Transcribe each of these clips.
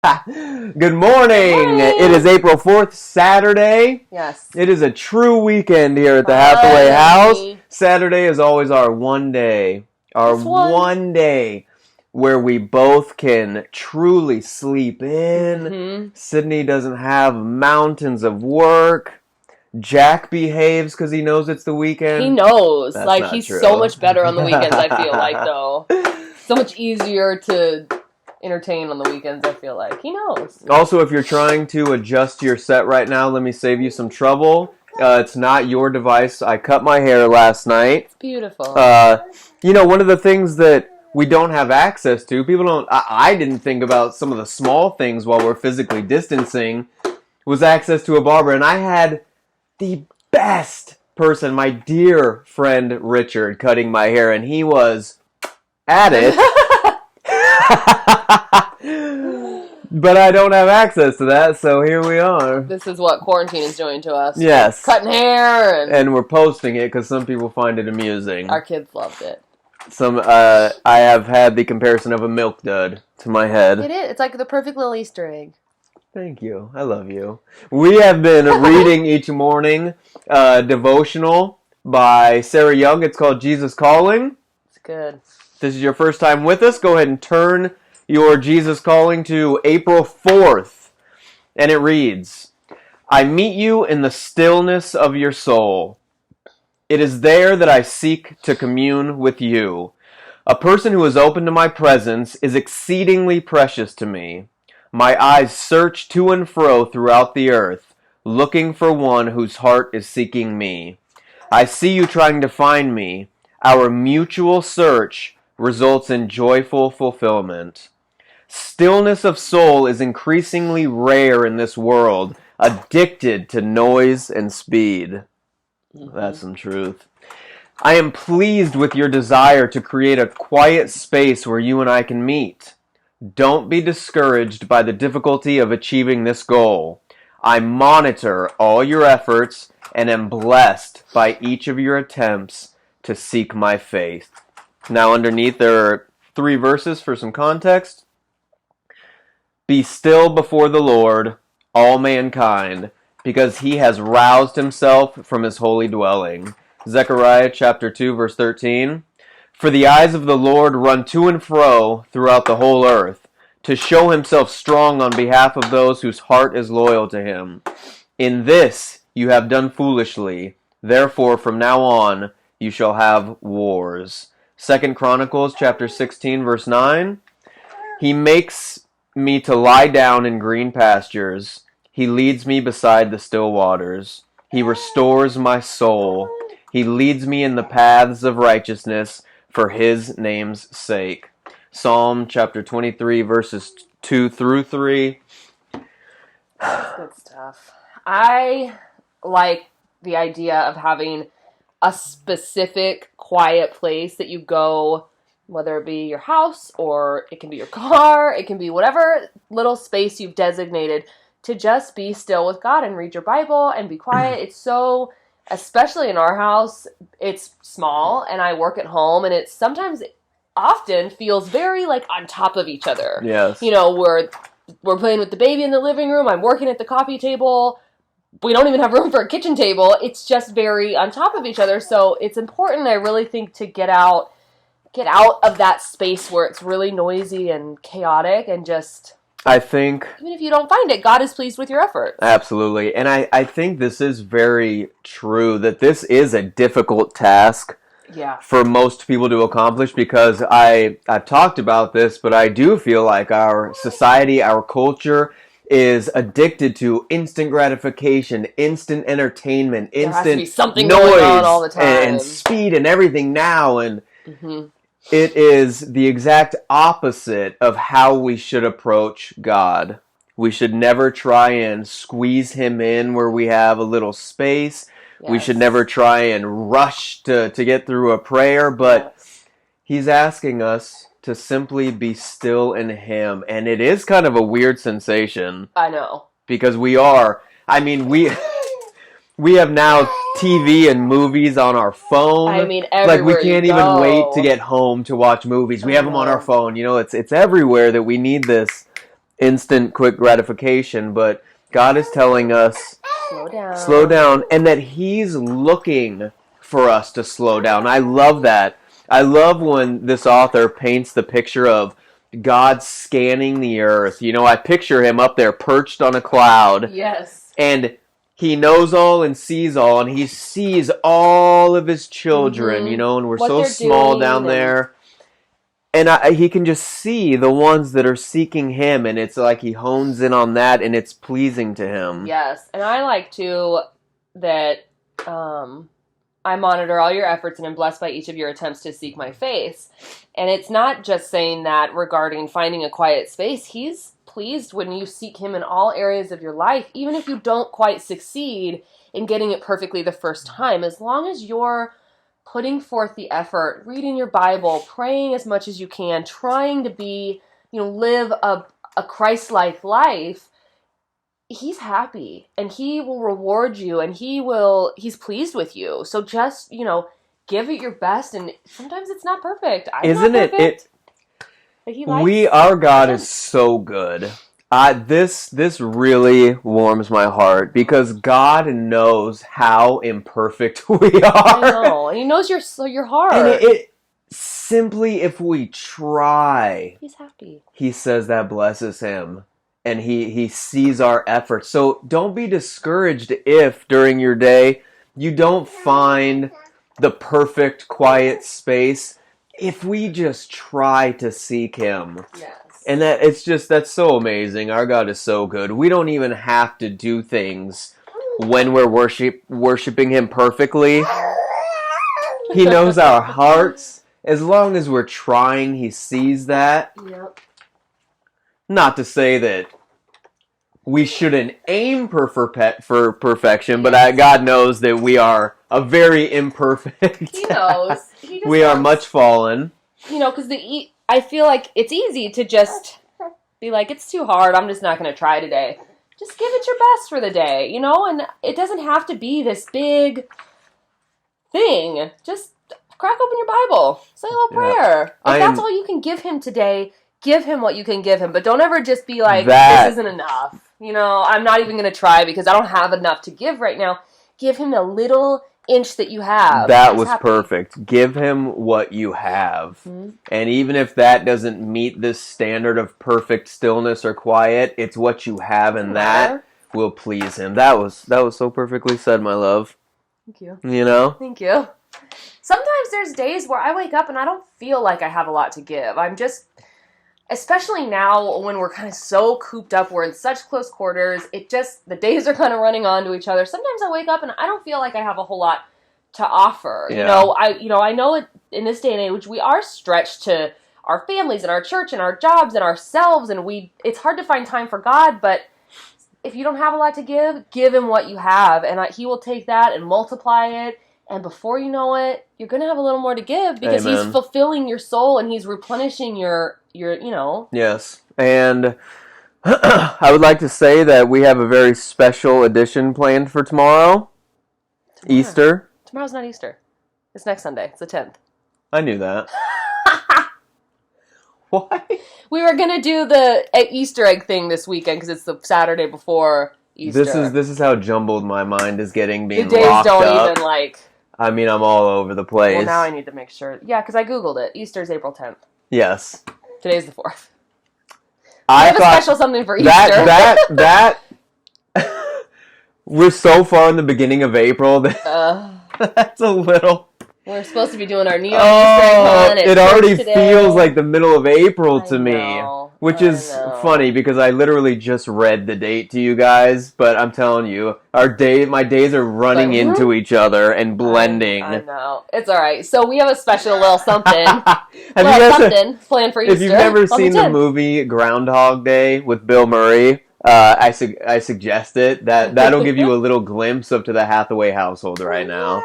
Good morning. It is April 4th, Saturday. Yes. It is a true weekend here at the Hathaway House. Saturday is always our one day. One day where we both can truly sleep in. Mm-hmm. Sydney doesn't have mountains of work. Jack behaves because he knows it's the weekend. He knows. That's like, not he's true. so much better on the weekends, I feel like, though. So much easier to entertain on the weekends, I feel like. He knows. Also, if you're trying to adjust your set right now, let me save you some trouble. It's not your device. I cut my hair last night. It's beautiful. One of the things that we don't have access to, people don't, I didn't think about some of the small things while we're physically distancing, was access to a barber. And I had the best person, my dear friend Richard, cutting my hair, and he was at it. But I don't have access to that, so here we are. This is what quarantine is doing to us. Yes. Cutting hair. And we're posting it because some people find it amusing. Our kids loved it. I have had the comparison of a milk dud to my head. It is. It's like the perfect little Easter egg. Thank you. I love you. We have been reading each morning Devotional by Sarah Young. It's called Jesus Calling. It's good. If this is your first time with us, go ahead and turn your Jesus Calling to April 4th. And it reads, I meet you in the stillness of your soul. It is there that I seek to commune with you. A person who is open to my presence is exceedingly precious to me. My eyes search to and fro throughout the earth, looking for one whose heart is seeking me. I see you trying to find me. Our mutual search results in joyful fulfillment. Stillness of soul is increasingly rare in this world, addicted to noise and speed. That's some truth. I am pleased with your desire to create a quiet space where you and I can meet. Don't be discouraged by the difficulty of achieving this goal. I monitor all your efforts and am blessed by each of your attempts to seek my faith. Now underneath there are 3 verses for some context. Be still before the Lord, all mankind, because he has roused himself from his holy dwelling. Zechariah chapter 2, verse 13. For the eyes of the Lord run to and fro throughout the whole earth, to show himself strong on behalf of those whose heart is loyal to him. In this you have done foolishly. Therefore, from now on, you shall have wars. 2 Chronicles chapter 16, verse 9. He makes me to lie down in green pastures. He leads me beside the still waters. He restores my soul. He leads me in the paths of righteousness for his name's sake. Psalm chapter 23, verses 2 through 3. That's good stuff. I like the idea of having a specific quiet place that you go, whether it be your house or it can be your car, it can be whatever little space you've designated to just be still with God and read your Bible and be quiet. It's so, especially in our house, it's small and I work at home and it sometimes often feels very like on top of each other. Yes. You know, we're playing with the baby in the living room, I'm working at the coffee table, we don't even have room for a kitchen table. It's just very on top of each other. So it's important, I really think, to get out of that space where it's really noisy and chaotic and just, I think, even if you don't find it, God is pleased with your efforts. Absolutely. And I think this is very true, that this is a difficult task for most people to accomplish, because I've talked about this, but I do feel like our society, our culture is addicted to instant gratification, instant entertainment, There has to be instant something noise going on all the time. and speed and everything now. And it is the exact opposite of how we should approach God. We should never try and squeeze him in where we have a little space. Yes. We should never try and rush to get through a prayer, but he's asking us to simply be still in him. And it is kind of a weird sensation. I know. Because we have now TV and movies on our phone. I mean, everywhere we can't you even go. wait to get home to watch movies. We have them on our phone. You know, it's everywhere that we need this instant, quick gratification, but God is telling us, slow down, and that He's looking for us to slow down. I love that. I love when this author paints the picture of God scanning the earth. You know, I picture Him up there perched on a cloud. Yes. And He knows all and sees all, and He sees all of His children, you know, and we're What so they're small doing down there. And He can just see the ones that are seeking Him, and it's like He hones in on that, and it's pleasing to Him. Yes, and I like too that I monitor all your efforts and am blessed by each of your attempts to seek my face. And it's not just saying that regarding finding a quiet space. He's pleased when you seek Him in all areas of your life, even if you don't quite succeed in getting it perfectly the first time. As long as you're putting forth the effort, reading your Bible, praying as much as you can, trying to be, live a Christ-like life, He's happy and He will reward you and He's pleased with you. So just, give it your best, and sometimes it's not perfect. Isn't not perfect, it? Our God is so good. This really warms my heart because God knows how imperfect we are. I know, and He knows your heart. And it simply, if we try, He's happy. He says that blesses Him. And he sees our efforts. So don't be discouraged if during your day you don't find the perfect quiet space. If we just try to seek Him. Yes. And that's so amazing. Our God is so good. We don't even have to do things when we're worshiping Him perfectly. He knows our hearts. As long as we're trying, He sees that. Yep. Not to say that we shouldn't aim for perfection, but God knows that we are a very imperfect. He knows. We are much fallen. Because I feel like it's easy to just be like, it's too hard, I'm just not going to try today. Just give it your best for the day, and it doesn't have to be this big thing. Just crack open your Bible, say a little prayer. If that's all you can give Him today, give Him what you can give Him, but don't ever just be like, this isn't enough. I'm not even going to try because I don't have enough to give right now. Give Him a little inch that you have. That was perfect. Give Him what you have. Mm-hmm. And even if that doesn't meet this standard of perfect stillness or quiet, it's what you have, and that will please Him. That was so perfectly said, my love. Thank you. Thank you. Sometimes there's days where I wake up and I don't feel like I have a lot to give. I'm just... Especially now when we're kind of so cooped up, we're in such close quarters, the days are kind of running onto each other. Sometimes I wake up and I don't feel like I have a whole lot to offer. Yeah. I know it, in this day and age, we are stretched to our families and our church and our jobs and ourselves, and it's hard to find time for God, but if you don't have a lot to give Him what you have, and He will take that and multiply it. And before you know it, you're going to have a little more to give because Amen. He's fulfilling your soul and He's replenishing your. Yes. And I would like to say that we have a very special edition planned for tomorrow. Easter. Tomorrow's not Easter. It's next Sunday. It's the 10th. I knew that. Why? We were going to do the Easter egg thing this weekend because it's the Saturday before Easter. This is how jumbled my mind is getting, being the days locked don't up. Even like... I mean, I'm all over the place. Well, now I need to make sure. Yeah, because I Googled it. Easter's April 10th. Yes. Today's the 4th. I have a special something for Easter. We're so far in the beginning of April that that's a little... We're supposed to be doing our neon Easter egg hunt. It already feels like the middle of April to me. Which is funny because I literally just read the date to you guys, but I'm telling you, my days are running into each other and blending. I know. It's alright. So we have a special little something. something planned for Easter. If you've never seen the movie Groundhog Day with Bill Murray, I suggest it. That'll give you a little glimpse up to the Hathaway household right now.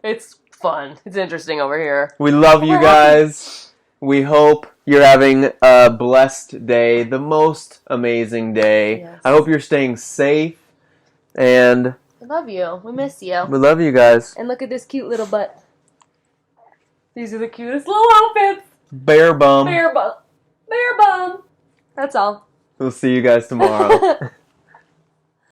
It's fun. It's interesting over here. We love you guys. We hope you're having a blessed day, the most amazing day. Yes. I hope you're staying safe, and... We love you. We miss you. We love you guys. And look at this cute little butt. These are the cutest little outfits. Bear bum. Bear bum. Bear bum. That's all. We'll see you guys tomorrow.